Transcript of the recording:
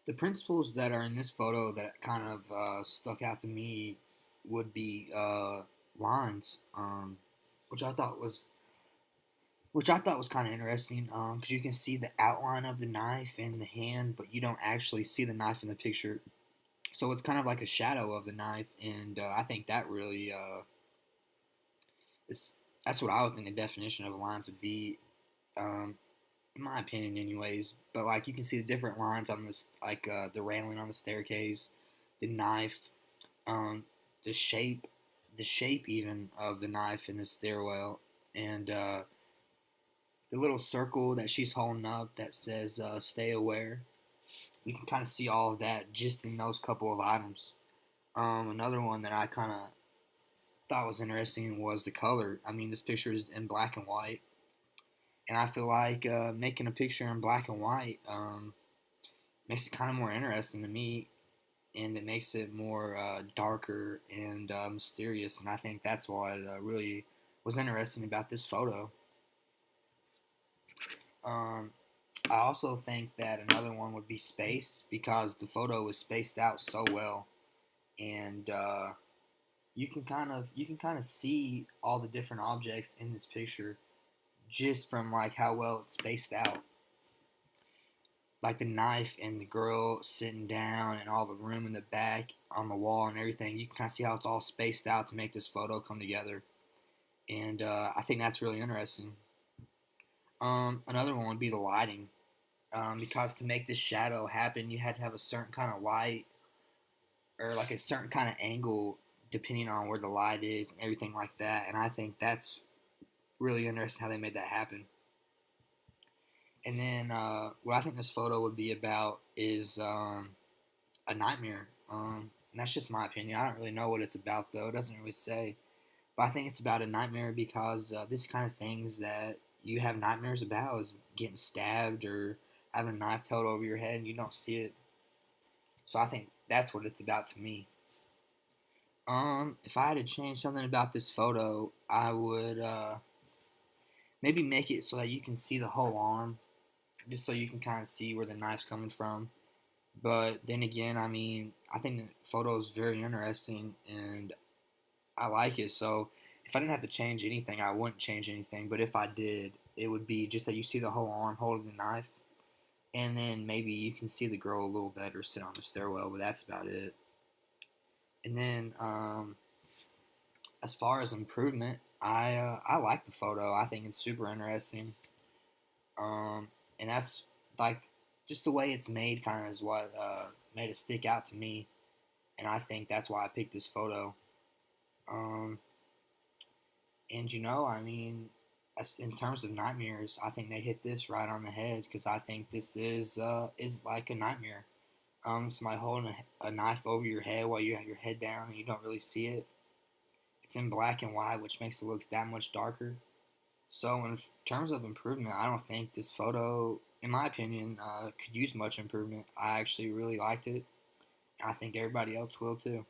The principles that are in this photo that kind of stuck out to me would be lines, which I thought was kind of interesting. Because you can see the outline of the knife in the hand, but you don't actually see the knife in the picture. So it's kind of like a shadow of the knife, and I think that really is that's what I would think the definition of lines would be. Um, in my opinion, anyways. But like you can see the different lines on this, like the railing on the staircase, the knife, um, the shape, even of the knife in the stairwell, and the little circle that she's holding up that says "Stay aware." You can kind of see all of that just in those couple of items. Another one that I kind of thought was interesting was the color. I mean, this picture is in black and white, and I feel like making a picture in black and white makes it kind of more interesting to me, and it makes it more darker and mysterious. And I think that's what really was interesting about this photo. Um, I also think that another one would be space because the photo was spaced out so well, and you can kind of see all the different objects in this picture just from like how well it's spaced out. Like the knife and the girl sitting down and all the room in the back on the wall and everything. You can kind of see how it's all spaced out to make this photo come together, and I think that's really interesting. Another one would be the lighting, because to make this shadow happen, you had to have a certain kind of light or like a certain kind of angle depending on where the light is and everything like that. And I think that's really interesting how they made that happen. And then what I think this photo would be about is a nightmare. And that's just my opinion. I don't really know what it's about though. It doesn't really say. But I think it's about a nightmare because this kind of things that you have nightmares about is getting stabbed or having a knife held over your head and you don't see it. So I think that's what it's about to me. If I had to change something about this photo, I would maybe make it so that you can see the whole arm, just so you can kind of see where the knife's coming from. But then again, I mean, I think the photo is very interesting and I like it. So if I didn't have to change anything, I wouldn't change anything. But if I did, it would be just that you see the whole arm holding the knife, and then maybe you can see the girl a little better sit on the stairwell. But that's about it. And then as far as improvement, I like the photo. I think it's super interesting. And that's like just the way it's made, kind of is what made it stick out to me. And I think that's why I picked this photo. Um, and I mean, as in terms of nightmares, I think they hit this right on the head because I think this is like a nightmare. Somebody holding a knife over your head while you have your head down and you don't really see it. It's in black and white, which makes it look that much darker. So, in terms of improvement, I don't think this photo, in my opinion, could use much improvement. I actually really liked it. I think everybody else will too.